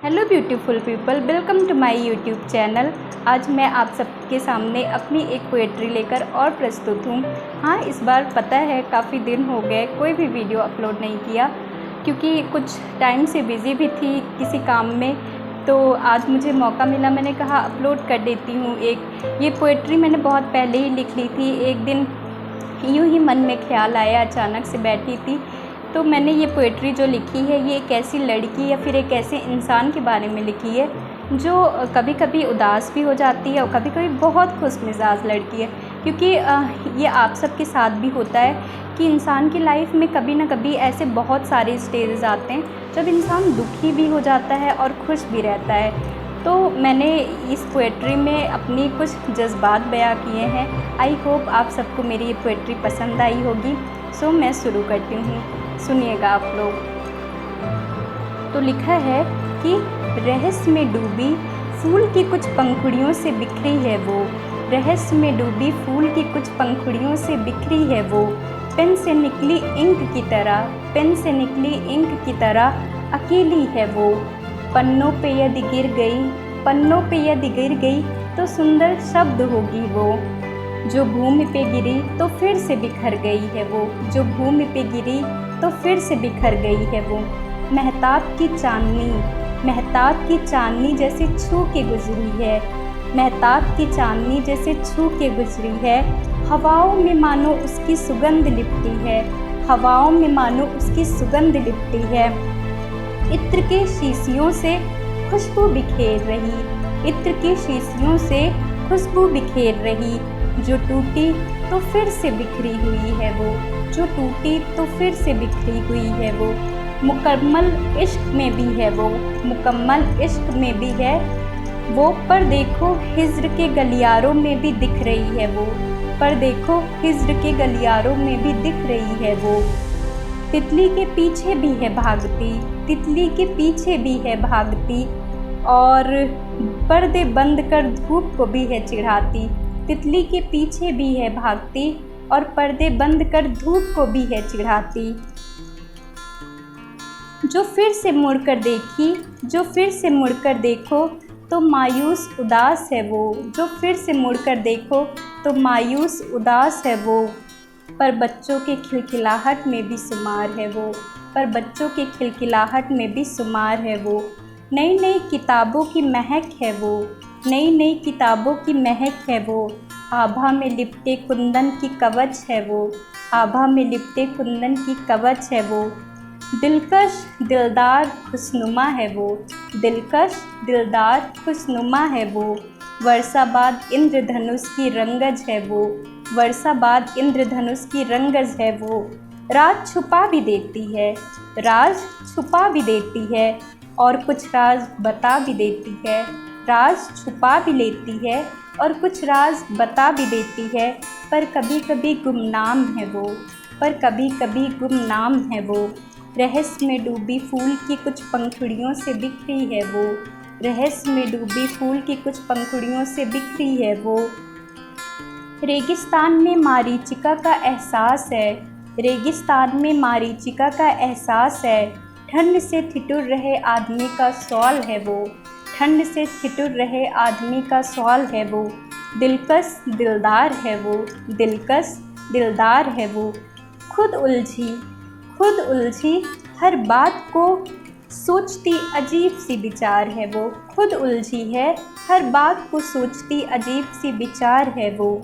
Hello beautiful people, welcome to my YouTube channel. आज मैं आप सबके सामने अपनी एक पोएट्री लेकर और प्रस्तुत हूँ। हाँ, इस बार पता है काफ़ी दिन हो गए कोई भी वीडियो अपलोड नहीं किया, क्योंकि कुछ टाइम से बिज़ी भी थी किसी काम में। तो आज मुझे मौका मिला, मैंने कहा अपलोड कर देती हूँ। ये पोएट्री मैंने बहुत पहले ही लिख ली थी। एक दिन यूँ ही मन में ख्याल आया, अचानक से बैठी थी तो मैंने ये पोएट्री जो लिखी है ये एक ऐसी लड़की या फिर एक ऐसे इंसान के बारे में लिखी है जो कभी कभी उदास भी हो जाती है और कभी कभी बहुत खुश मिजाज लड़की है। क्योंकि ये आप सबके साथ भी होता है कि इंसान की लाइफ में कभी ना कभी ऐसे बहुत सारे स्टेजेस आते हैं जब इंसान दुखी भी हो जाता है और खुश भी रहता है। तो मैंने इस पोएट्री में अपनी कुछ जज्बात बयां किए हैं। आई होप आप सबको मेरी ये पोएट्री पसंद आई होगी। सो मैं शुरू करती हूँ, सुनिएगा आप लोग। तो लिखा है कि रहस्य में डूबी फूल की कुछ पंखुड़ियों से बिखरी है वो, रहस्य में डूबी फूल की कुछ पंखुड़ियों से बिखरी है वो, पेन से निकली इंक की तरह, पेन से निकली इंक की तरह अकेली है वो। पन्नों पे यदि गिर गई, पन्नों पे यदि गिर गई तो सुंदर शब्द होगी वो, जो भूमि पे गिरी तो फिर से बिखर गई है वो, जो भूमि पे गिरी तो फिर से बिखर गई है वो। महताब की चांदनी, महताब की चांदनी जैसे छू के गुजरी है, महताब की चांदनी जैसे छू के गुजरी है। हवाओं में मानो उसकी सुगंध लिपटी है, हवाओं में मानो उसकी सुगंध लिपटी है। इत्र के शीशियों से खुशबू बिखेर रही, इत्र की शीशियों से खुशबू बिखेर रही। जो टूटी तो फिर से बिखरी हुई है वो, जो टूटी तो फिर से बिखरी हुई है वो। मुकम्मल इश्क में भी है वो, मुकम्मल इश्क में भी है वो। पर देखो हिज्र के गलियारों में भी दिख रही है वो, पर देखो हिज्र के गलियारों में भी दिख रही है वो। तितली के पीछे भी है भागती, तितली के पीछे भी है भागती, और पर्दे बंद कर धूप को भी है चिढ़ाती। तितली के पीछे भी है भागती और पर्दे बंद कर धूप को भी है चिढ़ाती। जो फिर से मुड़कर देखी, जो फिर से मुड़कर देखो तो मायूस उदास है वो, जो फिर से मुड़कर देखो तो मायूस उदास है वो। पर बच्चों के खिलखिलाहट में भी शुमार है वो, पर बच्चों के खिलखिलाहट में भी शुमार है वो। नई नई किताबों की महक है वो, नई नई किताबों की महक है वो। आभा में लिपटे कुंदन की कवच है वो, आभा में लिपटे कुंदन की कवच है वो। दिलकश दिलदार खुशनुमा है वो, दिलकश दिलदार खुशनुमा है वो। वर्षा बाद इंद्रधनुष की रंगज है वो, वर्षा बाद इंद्रधनुष की रंगज है वो। राज छुपा भी देती है, राज छुपा भी देती है और कुछ राज बता भी देती है, राज छुपा भी लेती है और कुछ राज बता भी देती है। पर कभी कभी गुमनाम है वो, पर कभी कभी गुमनाम है वो। रहस्य में डूबी फूल की कुछ पंखुड़ियों से बिखरी है वो, रहस्य में डूबी फूल की कुछ पंखुड़ियों से बिखरी है वो। रेगिस्तान में मारीचिका का एहसास है, रेगिस्तान में मारीचिका का एहसास है। ठंड से ठिठुर रहे आदमी का सवाल है वो, ठंड से ठिठुर रहे आदमी का सवाल है वो। दिलकश दिलदार है वो, दिलकश दिलदार है वो। खुद उलझी, खुद उलझी हर बात को सोचती अजीब सी विचार है वो, खुद उलझी है हर बात को सोचती अजीब सी विचार है वो।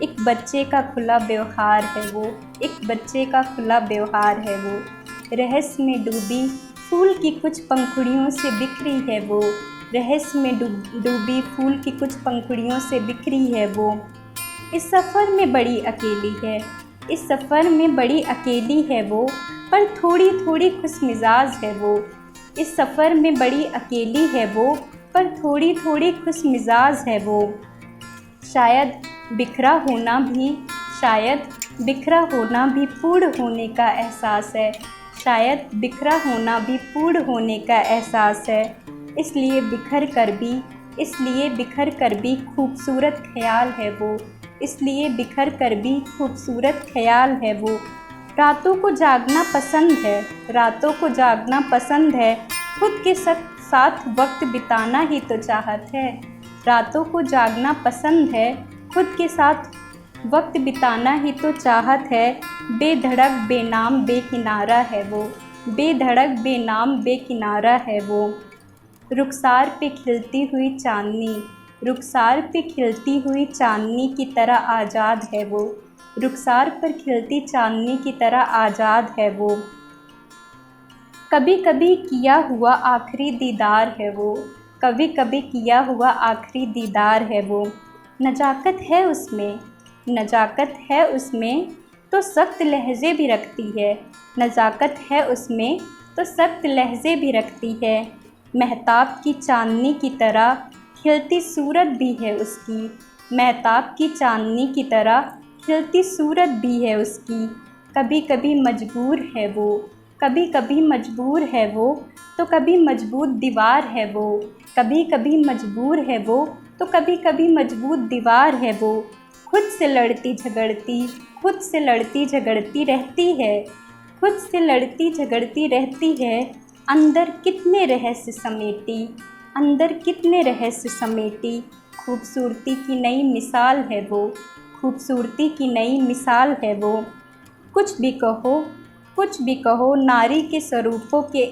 एक बच्चे का खुला व्यवहार है वो, एक बच्चे का खुला व्यवहार है वो। रहस्य में डूबी फूल की कुछ पंखुड़ियों से बिखरी है वो, रहस्य में डूबी फूल की कुछ पंखुड़ियों से बिखरी है वो। इस सफ़र में बड़ी अकेली है, इस सफ़र में बड़ी अकेली है वो, पर थोड़ी थोड़ी खुश मिजाज है वो। इस सफ़र में बड़ी अकेली है वो, पर थोड़ी थोड़ी खुश मिजाज है वो। शायद बिखरा होना भी, शायद बिखरा होना भी पूर्ण होने का एहसास है, शायद बिखरा होना भी पूर्ण होने का एहसास है। इसलिए बिखर कर भी, इसलिए बिखर कर भी खूबसूरत ख्याल है वो, इसलिए बिखर कर भी खूबसूरत ख्याल है वो। रातों को जागना पसंद है, रातों को जागना पसंद है, खुद के साथ वक्त बिताना ही तो चाहत है। रातों को जागना पसंद है, खुद के साथ वक्त बिताना ही तो चाहत है। बेधड़क बेनाम बेकिनारा है वो, बेधड़क बेनाम बेकिनारा है वो। रुखसार पे खिलती हुई चांदनी, रुखसार पे खिलती हुई चांदनी की तरह आज़ाद है वो, रुखसार पर खिलती चांदनी की तरह आज़ाद है वो। कभी कभी किया हुआ आखिरी दीदार है वो, कभी कभी किया हुआ आखिरी दीदार है वो। नजाकत है उसमें, नजाकत है उसमें तो सख्त लहजे भी रखती है, नजाकत है उसमें तो सख्त लहजे भी रखती है। महताब की चांदनी की तरह खिलती सूरत भी है उसकी, महताब की चांदनी की तरह खिलती सूरत भी है उसकी। कभी कभी मजबूर है वो, कभी कभी मजबूर है वो तो कभी मजबूत दीवार है वो, कभी कभी मजबूर है वो तो कभी कभी मजबूत दीवार है वो। खुद से लड़ती झगड़ती, खुद से लड़ती झगड़ती रहती है, खुद से लड़ती झगड़ती रहती है। अंदर कितने रहस्य समेटी, अंदर कितने रहस्य समेटी। खूबसूरती की नई मिसाल है वो, खूबसूरती की नई मिसाल है वो। कुछ भी कहो, कुछ भी कहो, नारी के स्वरूपों के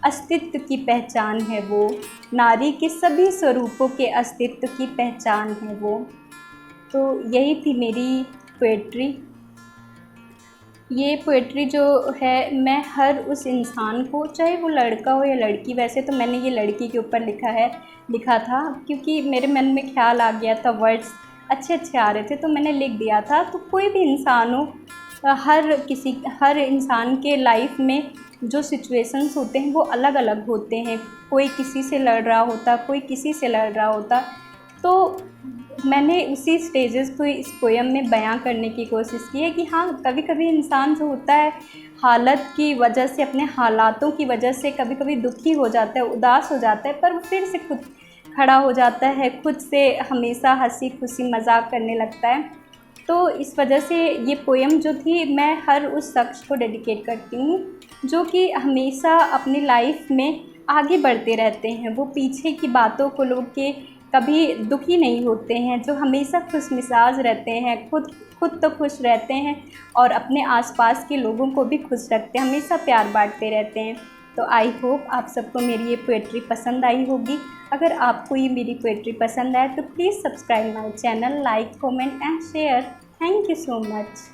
अस्तित्व की पहचान है वो, नारी के सभी स्वरूपों के अस्तित्व की पहचान है वो। तो यही थी मेरी पोएट्री। ये पोएट्री जो है मैं हर उस इंसान को, चाहे वो लड़का हो या लड़की, वैसे तो मैंने ये लड़की के ऊपर लिखा था क्योंकि मेरे मन में ख्याल आ गया था, वर्ड्स अच्छे अच्छे आ रहे थे तो मैंने लिख दिया था। तो कोई भी इंसान हो, हर इंसान के लाइफ में जो सिचुएशंस होते हैं वो अलग अलग होते हैं। कोई किसी से लड़ रहा होता, कोई किसी से लड़ रहा होता। तो मैंने उसी स्टेजेस को इस पोएम में बयां करने की कोशिश की है कि हाँ, कभी कभी इंसान जो होता है हालत की वजह से, अपने हालातों की वजह से कभी कभी दुखी हो जाता है, उदास हो जाता है, पर वो फिर से खुद खड़ा हो जाता है, खुद से हमेशा हंसी खुशी मजाक करने लगता है। तो इस वजह से ये पोएम जो थी मैं हर उस शख्स को डेडिकेट करती हूँ जो कि हमेशा अपनी लाइफ में आगे बढ़ते रहते हैं। वो पीछे की बातों को लोग के कभी दुखी नहीं होते हैं, जो हमेशा खुशमिजाज रहते हैं, खुद तो खुश रहते हैं और अपने आसपास के लोगों को भी खुश रखते हैं, हमेशा प्यार बांटते रहते हैं। तो आई होप आप सबको मेरी ये पोएट्री पसंद आई होगी। अगर आपको ये मेरी पोएट्री पसंद आए तो please subscribe my channel, like, comment and share. Thank you so much.